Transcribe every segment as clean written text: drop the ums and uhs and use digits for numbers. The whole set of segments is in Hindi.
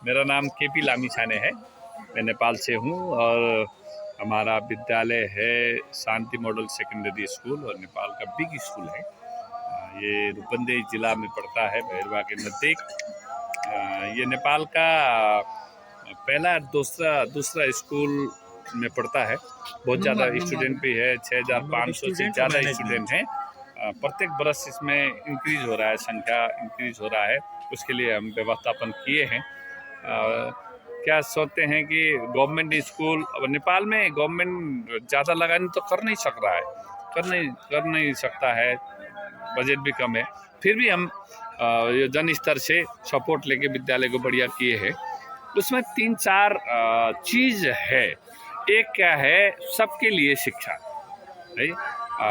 मेरा नाम केपी लामिछाने है। मैं नेपाल से हूँ और हमारा विद्यालय है शांति मॉडल सेकेंडरी स्कूल और नेपाल का बिग स्कूल है। ये रूपन्देही जिला में पड़ता है, भैरवा के नज़दीक। ये नेपाल का पहला दूसरा स्कूल में पढ़ता है। बहुत ज़्यादा स्टूडेंट भी है, 6500 से ज़्यादा स्टूडेंट हैं। प्रत्येक बरस इसमें इंक्रीज हो रहा है, संख्या इंक्रीज हो रहा है। उसके लिए हम व्यवस्थापन किए हैं। क्या सोचते हैं कि गवर्नमेंट स्कूल, अब नेपाल में गवर्नमेंट ज़्यादा लगानी तो कर नहीं सकता है, बजट भी कम है। फिर भी हम जन स्तर से सपोर्ट लेके विद्यालय को बढ़िया किए हैं। उसमें 3-4 चीज़ है। एक क्या है, सबके लिए शिक्षा,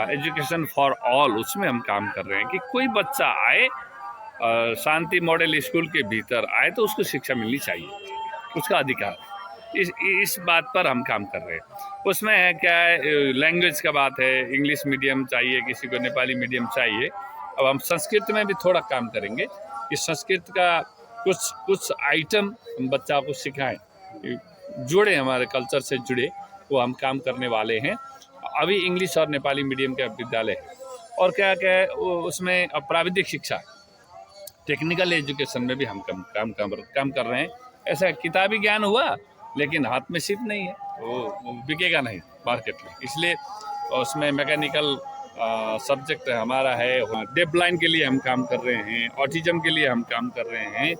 एजुकेशन फॉर ऑल, उसमें हम काम कर रहे हैं कि कोई बच्चा आए शांति मॉडल स्कूल के भीतर आए तो उसको शिक्षा मिलनी चाहिए, उसका अधिकार। इस बात पर हम काम कर रहे हैं। उसमें है क्या है, लैंग्वेज का बात है, इंग्लिश मीडियम चाहिए, किसी को नेपाली मीडियम चाहिए। अब हम संस्कृत में भी थोड़ा काम करेंगे कि संस्कृत का कुछ आइटम हम बच्चा को सिखाएं, जुड़े, हमारे कल्चर से जुड़े, वो हम काम करने वाले हैं। अभी इंग्लिश और नेपाली मीडियम का विद्यालय है। और क्या क्या है उसमें प्राविधिक शिक्षा, टेक्निकल एजुकेशन में भी हम काम कर रहे हैं। ऐसा किताबी ज्ञान हुआ लेकिन हाथ में सिप नहीं है, वो बिकेगा नहीं मार्केट में। इसलिए उसमें मैकेनिकल सब्जेक्ट हमारा है। डेफ ब्लाइंड के लिए हम काम कर रहे हैं, ऑटिज्म के लिए हम काम कर रहे हैं,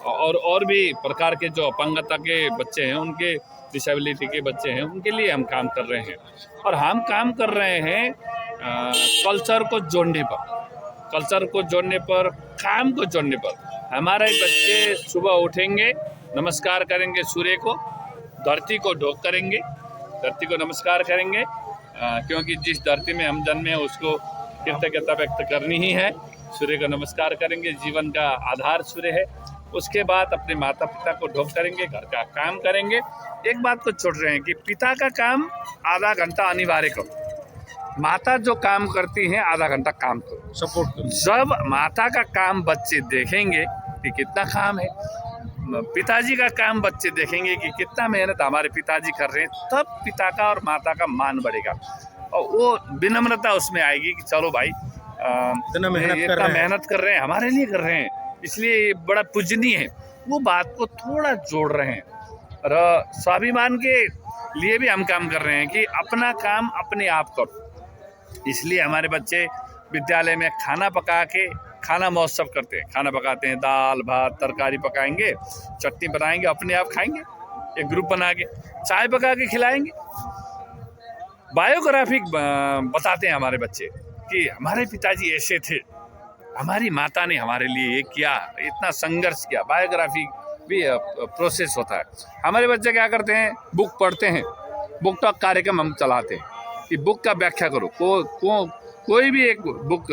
और भी प्रकार के जो अपंगता के बच्चे हैं, उनके डिसेबिलिटी के बच्चे हैं, उनके लिए हम काम कर रहे हैं। और हम काम कर रहे हैं कल्चर को जोड़ने पर, काम को जोड़ने पर। हमारे बच्चे सुबह उठेंगे, नमस्कार करेंगे सूर्य को, धरती को ढोक करेंगे, धरती को नमस्कार करेंगे, क्योंकि जिस धरती में हम जन्मे हैं उसको कृतज्ञता व्यक्त करनी ही है। सूर्य को नमस्कार करेंगे, जीवन का आधार सूर्य है। उसके बाद अपने माता पिता को ढोक करेंगे, घर का काम करेंगे। एक बात को छोड़ रहे हैं कि पिता का काम आधा घंटा अनिवार्य करो, माता जो काम करती हैं आधा घंटा काम करो, सपोर्ट करो। जब माता का काम बच्चे देखेंगे कि कितना काम है, पिताजी का काम बच्चे देखेंगे कि कितना मेहनत हमारे पिताजी कर रहे हैं, तब पिता का और माता का मान बढ़ेगा और वो विनम्रता उसमें आएगी कि चलो भाई, इतना मेहनत कर रहे हैं, हमारे लिए कर रहे हैं, इसलिए बड़ा पूजनीय है। वो बात को थोड़ा जोड़ रहे हैं। और स्वाभिमान के लिए भी हम काम कर रहे हैं कि अपना काम अपने आप करो। इसलिए हमारे बच्चे विद्यालय में खाना पका के खाना महोत्सव करते हैं। खाना पकाते हैं, दाल भात तरकारी पकाएंगे, चटनी बनाएंगे, अपने आप खाएंगे, एक ग्रुप बना के चाय पका के खिलाएंगे। बायोग्राफिक बताते हैं हमारे बच्चे कि हमारे पिताजी ऐसे थे, हमारी माता ने हमारे लिए ये किया, इतना संघर्ष किया। बायोग्राफी भी प्रोसेस होता है। हमारे बच्चे क्या करते हैं, बुक पढ़ते हैं, बुक टॉक कार्यक्रम हम चलाते हैं कि बुक का व्याख्या करो, कोई भी एक बुक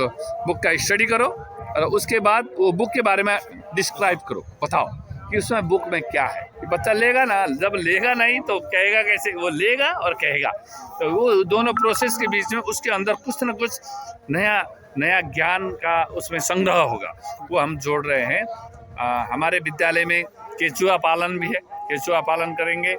का स्टडी करो और उसके बाद वो बुक के बारे में डिस्क्राइब करो, बताओ कि उसमें बुक में क्या है। कि बच्चा लेगा ना, जब लेगा नहीं तो कहेगा कैसे, वो लेगा और कहेगा। तो वो दोनों प्रोसेस के बीच में उसके अंदर कुछ ना कुछ नया ज्ञान का उसमें संग्रह होगा, वो हम जोड़ रहे हैं। हमारे विद्यालय में केचुआ पालन भी है, केचुआ पालन करेंगे।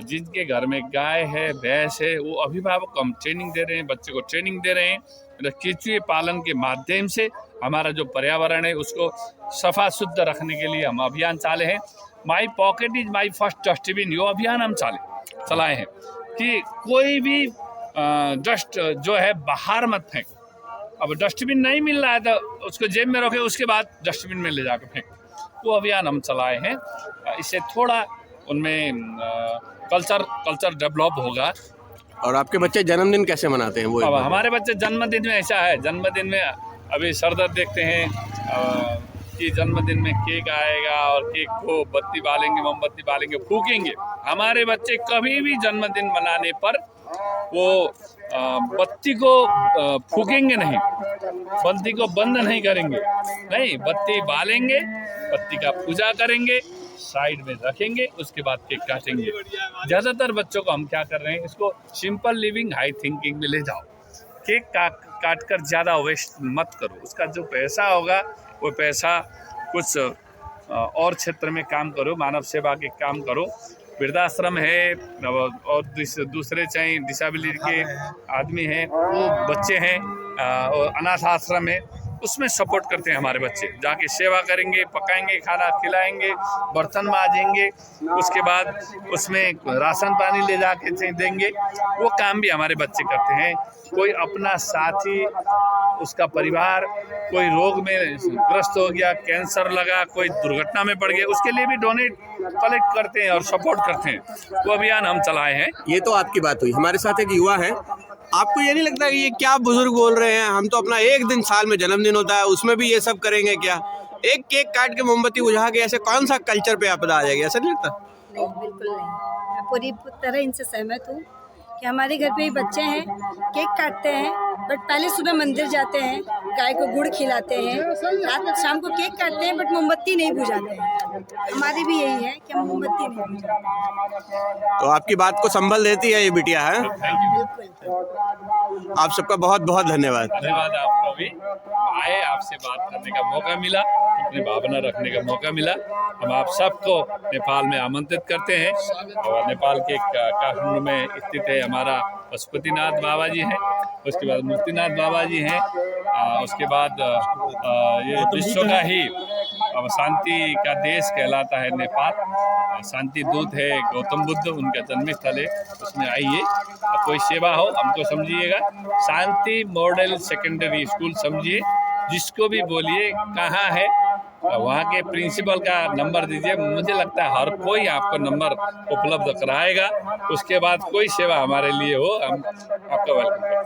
जिनके घर में गाय है, भैंस है, वो अभिभावक को हम ट्रेनिंग दे रहे हैं, बच्चे को ट्रेनिंग दे रहे हैं। केचुए पालन के माध्यम से हमारा जो पर्यावरण है उसको सफा शुद्ध रखने के लिए हम अभियान चाले हैं। My pocket is my first dustbin, यो अभियान हम चलाए हैं कि कोई भी डस्ट जो है बाहर मत फेंको। अब डस्टबिन नहीं मिल रहा है तो उसको जेब में रखे, उसके बाद डस्टबिन में ले जाकर फेंको, वो अभियान हम चलाए हैं। इससे थोड़ा उनमें कल्चर डेवलप होगा। और आपके बच्चे जन्मदिन कैसे मनाते हैं? वो अब हमारे बच्चे जन्मदिन में ऐसा है, जन्मदिन में अभी सरदर्द देखते हैं कि जन्मदिन में केक आएगा और केक को बत्ती बालेंगे, मोमबत्ती बालेंगे, फूकेंगे। हमारे बच्चे कभी भी जन्मदिन मनाने पर वो बत्ती को फूकेंगे नहीं, बत्ती को बंद नहीं करेंगे, नहीं, बत्ती बालेंगे, बत्ती का पूजा करेंगे, साइड में रखेंगे, उसके बाद केक काटेंगे। ज़्यादातर बच्चों को हम क्या कर रहे हैं, इसको सिंपल लिविंग हाई थिंकिंग में ले जाओ। केक काट कर ज़्यादा वेस्ट मत करो, उसका जो पैसा होगा वो पैसा कुछ और क्षेत्र में काम करो, मानव सेवा के काम करो। वृद्धाश्रम है और दूसरे चाहे डिसेबिलिटी के आदमी हैं, वो बच्चे हैं, और अनाथ आश्रम है, उसमें सपोर्ट करते हैं हमारे बच्चे। जाके सेवा करेंगे, पकाएंगे, खाना खिलाएंगे, बर्तन मांजेंगे, उसके बाद उसमें राशन पानी ले जाके देंगे। वो काम भी हमारे बच्चे करते हैं। कोई अपना साथी, उसका परिवार कोई रोग में ग्रस्त हो गया, कैंसर लगा, कोई दुर्घटना में पड़ गया, उसके लिए भी डोनेट कलेक्ट करते हैं और सपोर्ट करते हैं। वो अभियान हम चलाए हैं। ये तो आपकी बात हुई। हमारे साथ एक युवा है, आपको ये नहीं लगता कि ये क्या बुजुर्ग बोल रहे हैं? हम तो अपना एक दिन साल में जन्मदिन होता है, उसमें भी ये सब करेंगे क्या? एक केक काट के मोमबत्ती बुझा के ऐसे कौन सा कल्चर पे आपदा आ जाएगी? ऐसा नहीं लगता? नहीं, बिल्कुल नहीं। मैं पूरी तरह इनसे सहमत हूँ कि हमारे घर पे ही बच्चे हैं, केक काटते हैं, बट पहले सुबह मंदिर जाते हैं, गाय को गुड़ खिलाते हैं, रात शाम को केक काटते हैं, बट मोमबत्ती नहीं बुझाते हैं। हमारी भी यही है कि हम मोमबत्ती नहीं बुझाते। तो आपकी बात को संभल देती है ये बिटिया, है? बिल्कुल। आप सबका बहुत बहुत धन्यवाद। धन्यवाद आपको भी आए, आपसे बात करने का मौका मिला, अपनी भावना रखने का मौका मिला। हम आप सबको नेपाल में आमंत्रित करते हैं। और नेपाल के काठमांडू में स्थित है हमारा पशुपतिनाथ बाबा जी हैं, उसके बाद मुक्तिनाथ बाबा जी हैं, उसके बाद ये विश्व का ही शांति का देश कहलाता है नेपाल। शांति दूत है गौतम बुद्ध, उनका जन्मस्थल है, उसमें आइए। कोई सेवा हो हमको समझिएगा, शांति मॉडल सेकेंडरी स्कूल समझिए, जिसको भी बोलिए कहाँ है, वहाँ के प्रिंसिपल का नंबर दीजिए। मुझे लगता है हर कोई आपको नंबर उपलब्ध कराएगा। उसके बाद कोई सेवा हमारे लिए हो, हम आपका वेलकम करते हैं।